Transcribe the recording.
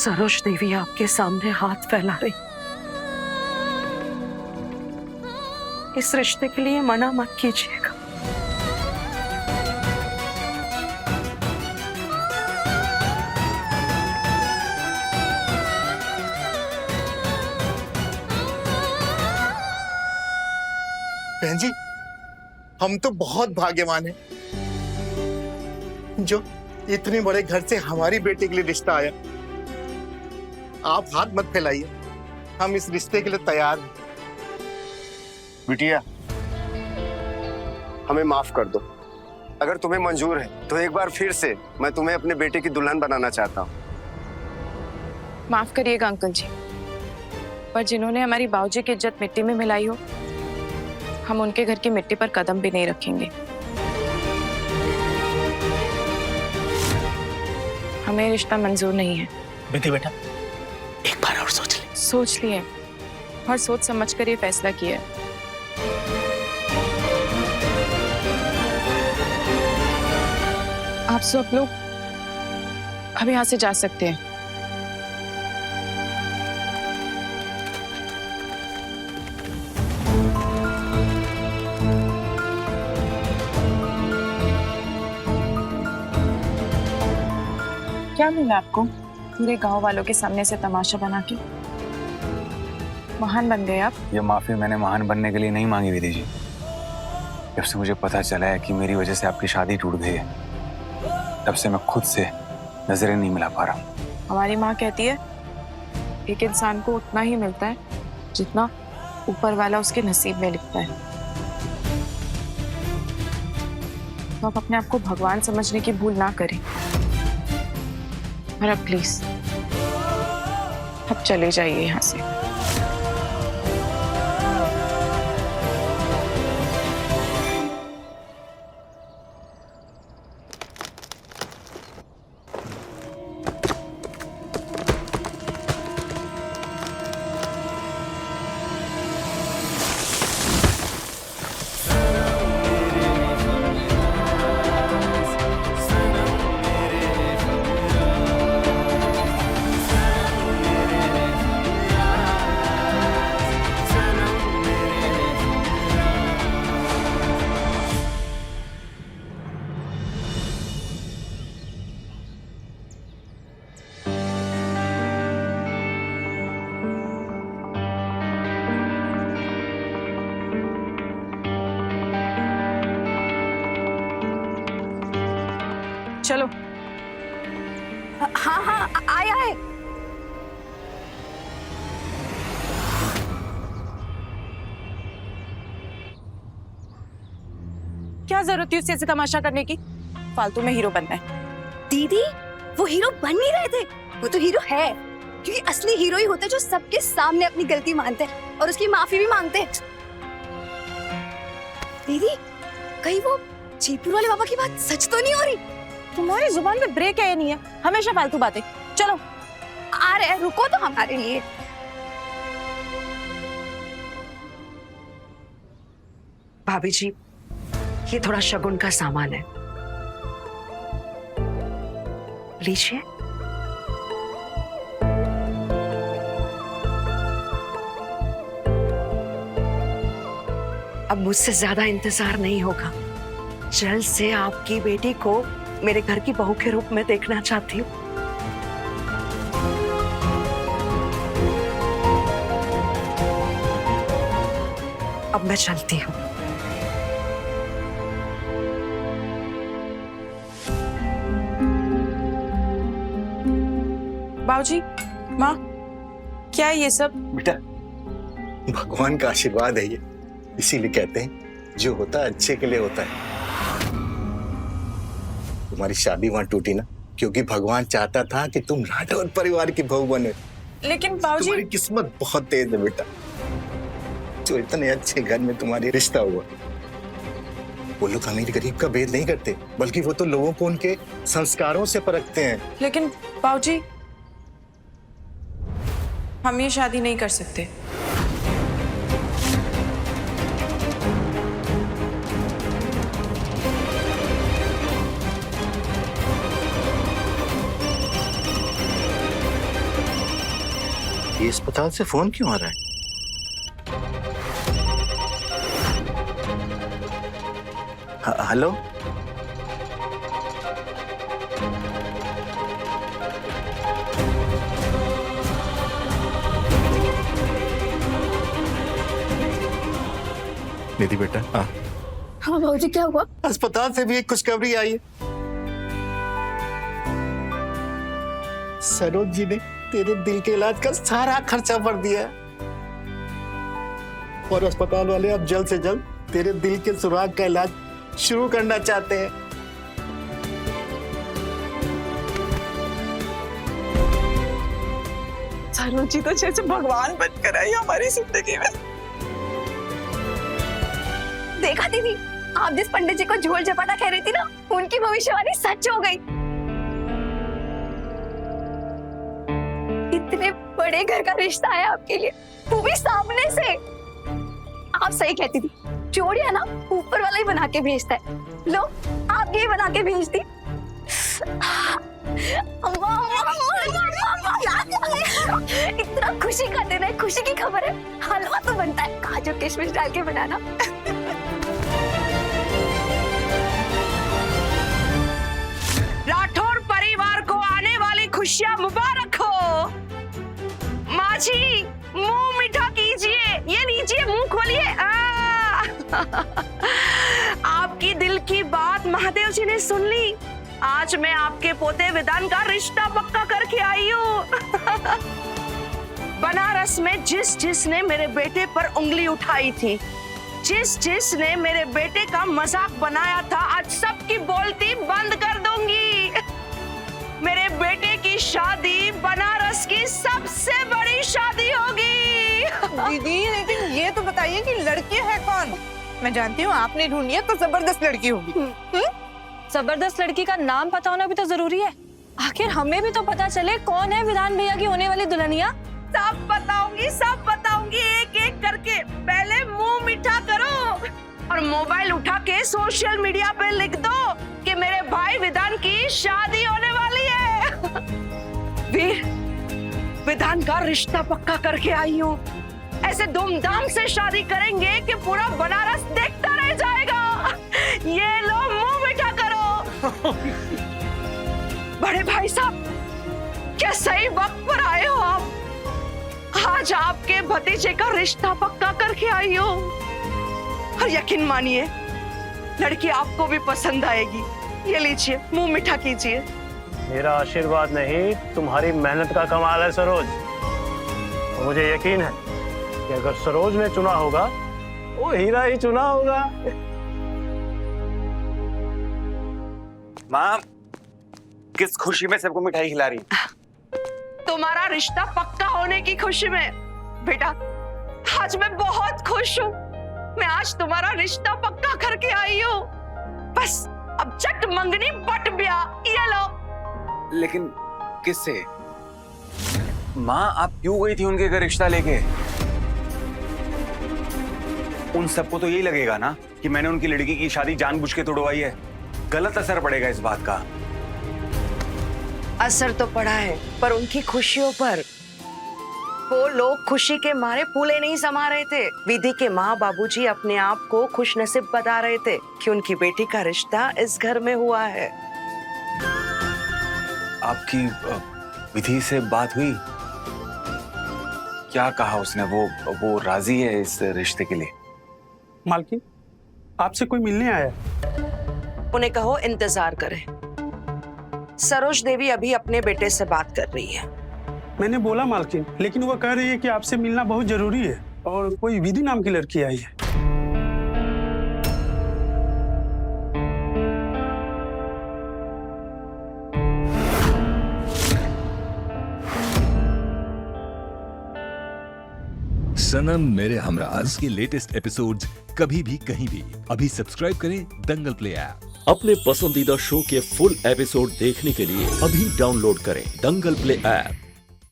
सरोज देवी आपके सामने हाथ फैला रही। इस रिश्ते के लिए मना मत कीजिएगा। बहन जी, हम तो बहुत भाग्यवान हैं जो इतने बड़े घर से हमारी बेटी के लिए रिश्ता आया। आप हाथ मत फैलाइए, हम इस रिश्ते के लिए तैयार हैं। बिटिया, हमें माफ कर दो। अगर तुम्हें मंजूर है तो एक बार फिर से मैं तुम्हें अपने बेटे की दुल्हन बनाना चाहता हूँ। माफ करिएगा अंकल जी, पर जिन्होंने हमारी बाबूजी की इज्जत मिट्टी में मिलाई हो, हम उनके घर की मिट्टी पर कदम भी नहीं रखेंगे। हमें रिश्ता मंजूर नहीं है। बेटी बेटा, एक बार और सोच ले। सोच लिए और सोच समझ कर ये फैसला किया है। आप सब लोग अब यहाँ से जा सकते हैं। क्या मिला आपको पूरे गांव वालों के सामने से तमाशा बना के? महान बन गए आप। ये माफी मैंने महान बनने के लिए नहीं मांगी विधि जी। जब से मुझे पता चला है कि मेरी वजह से आपकी शादी टूट गई है, तब से मैं खुद से नजरें नहीं मिला पा रहा। हमारी माँ कहती है एक इंसान को उतना ही मिलता है जितना ऊपर वाला उसके नसीब में लिखता है। तो आप अपने आप को भगवान समझने की भूल ना करें। और अब प्लीज अब चले जाइए यहाँ से। चलो। हाँ हाँ, आए आए। क्या जरूरत थी उससे ऐसे तमाशा करने की? फालतू में हीरो बनना है। दीदी, वो हीरो बन नहीं रहे थे, वो तो हीरो है। क्योंकि असली हीरो ही होते हैं जो सबके सामने अपनी गलती मानते हैं और उसकी माफी भी मांगते हैं। दीदी, कहीं वो जीपुर वाले बाबा की बात सच तो नहीं हो रही? तुम्हारी जुबान में ब्रेक है या नहीं है? हमेशा फालतू बातें। चलो आ रहे, रुको तो हमारे लिए। भाभी जी, ये थोड़ा शगुन का सामान है, लीजिए। अब मुझसे ज्यादा इंतजार नहीं होगा। जल्द से आपकी बेटी को मेरे घर की बहू के रूप में देखना चाहती हूँ। अब मैं चलती हूँ। बाबूजी, माँ, क्या है ये सब? बेटा, भगवान का आशीर्वाद है ये, इसीलिए कहते हैं जो होता है अच्छे के लिए होता है। तुम्हारी शादी वहां टूटी ना क्योंकि भगवान चाहता था कि तुम राठौर परिवार की बहू बने। लेकिन बाबूजी, तुम्हारी किस्मत बहुत तेज है बेटा, जो इतने अच्छे घर में तुम्हारी रिश्ता हुआ। वो लोग अमीर गरीब का भेद नहीं करते, बल्कि वो तो लोगों को उनके संस्कारों से परखते हैं। लेकिन बाबूजी, हम ये शादी नहीं कर सकते। अस्पताल से फोन क्यों आ रहा है? हेलो, निधि बेटा। हाँ, हाँ बाबूजी, क्या हुआ? अस्पताल से भी एक खुशखबरी आई है। सरोज जी ने तेरे दिल के इलाज का सारा खर्चा भर दिया है और अस्पताल वाले अब जल्द से जल्द तेरे दिल के सुराग का इलाज शुरू करना चाहते हैं। सरोज जी तो जैसे भगवान बनकर आई हमारी जिंदगी में। देखा दीदी, आप जिस पंडित जी को झोल झपाटा कह रही थी ना, उनकी भविष्यवाणी सच हो गई। इतने बड़े घर का रिश्ता है आपके लिए, वो भी सामने से। आप सही कहती थी, जोड़ियां ना ऊपर वाला ही बना के भेजता है। लो, आप ये बना के भेज दी। इतना खुशी का दिन है, खुशी की खबर है। हलवा तो बनता है काजू किशमिश डाल के बनाना। राठौर परिवार को आने वाली खुशियां मुबारक हो। माँ जी, मुंह मीठा कीजिए, ये लीजिए, मुंह खोलिए। आपकी दिल की बात महादेव जी ने सुन ली। आज मैं आपके पोते विधान का रिश्ता पक्का करके आई हूँ। बनारस में जिसने मेरे बेटे पर उंगली उठाई थी, जिसने मेरे बेटे का मजाक बनाया था, आज सबकी बोलती बंद कर दूंगी। मेरे बेटे की शादी बनारस की सबसे बड़ी शादी होगी। दीदी, लेकिन ये तो बताइए कि लड़की है कौन? मैं जानती हूँ आपने ढूंढी है तो जबरदस्त लड़की होगी। जबरदस्त लड़की का नाम पता होना भी तो जरूरी है। आखिर हमें भी तो पता चले कौन है विधान भैया की होने वाली दुल्हनिया। सब बताऊंगी एक एक करके। पहले मुंह मीठा करो और मोबाइल उठा के सोशल मीडिया पे लिख दो कि मेरे भाई विधान की शादी होने वाली है। वीर, विधान का रिश्ता पक्का करके आई हूँ। ऐसे धूमधाम से शादी करेंगे कि पूरा बनारस देखता रह जाएगा। ये लो, मुंह मीठा करो। बड़े भाई साहब, क्या सही वक्त पर आए हो आप। आज आपके भतीजे का रिश्ता पक्का करके आई हो और यकीन मानिए, लड़की आपको भी पसंद आएगी। ये लीजिए, मुंह मीठा कीजिए। मेरा आशीर्वाद नहीं, तुम्हारी मेहनत का कमाल है सरोज। तो मुझे यकीन है कि अगर सरोज ने चुना होगा, वो हीरा ही चुना होगा। माँ, किस खुशी में सबको मिठाई खिला रही? तुम्हारा रिश्ता पक्का होने की खुशी में। बेटा, आज मैं बहुत खुश हूँ। मैं आज तुम्हारा रिश्ता पक्का करके आई हूँ। बस अब चट मंगनी बट ब्याह। ये लो। लेकिन किससे? माँ, आप क्यों गई थी उनके घर रिश्ता लेके? उन सबको तो यही लगेगा ना कि मैंने उनकी लड़की की शादी जानबूझ के तोड़वाई है। गलत असर पड़ेगा इस बात का। असर तो पड़ा है, पर उनकी खुशियों पर। वो लोग खुशी के मारे फूले नहीं समा रहे थे। विधि के माँ बाबूजी अपने आप को खुशनसीब बता रहे थे कि उनकी बेटी का रिश्ता इस घर में हुआ है। आपकी विधि से बात हुई? क्या कहा उसने? वो राजी है इस रिश्ते के लिए? मालकिन, आपसे कोई मिलने आया? उन्हें कहो इंतजार करें। सरोज देवी अभी अपने बेटे से बात कर रही है। मैंने बोला मालकिन, लेकिन वो कह रही है कि आपसे मिलना बहुत जरूरी है और कोई विधि नाम की लड़की आई है। सनम मेरे हमराज के लेटेस्ट एपिसोड्स कभी भी कहीं भी अभी सब्सक्राइब करें दंगल प्ले ऐप। अपने पसंदीदा शो के फुल एपिसोड देखने के लिए अभी डाउनलोड करें दंगल प्ले ऐप।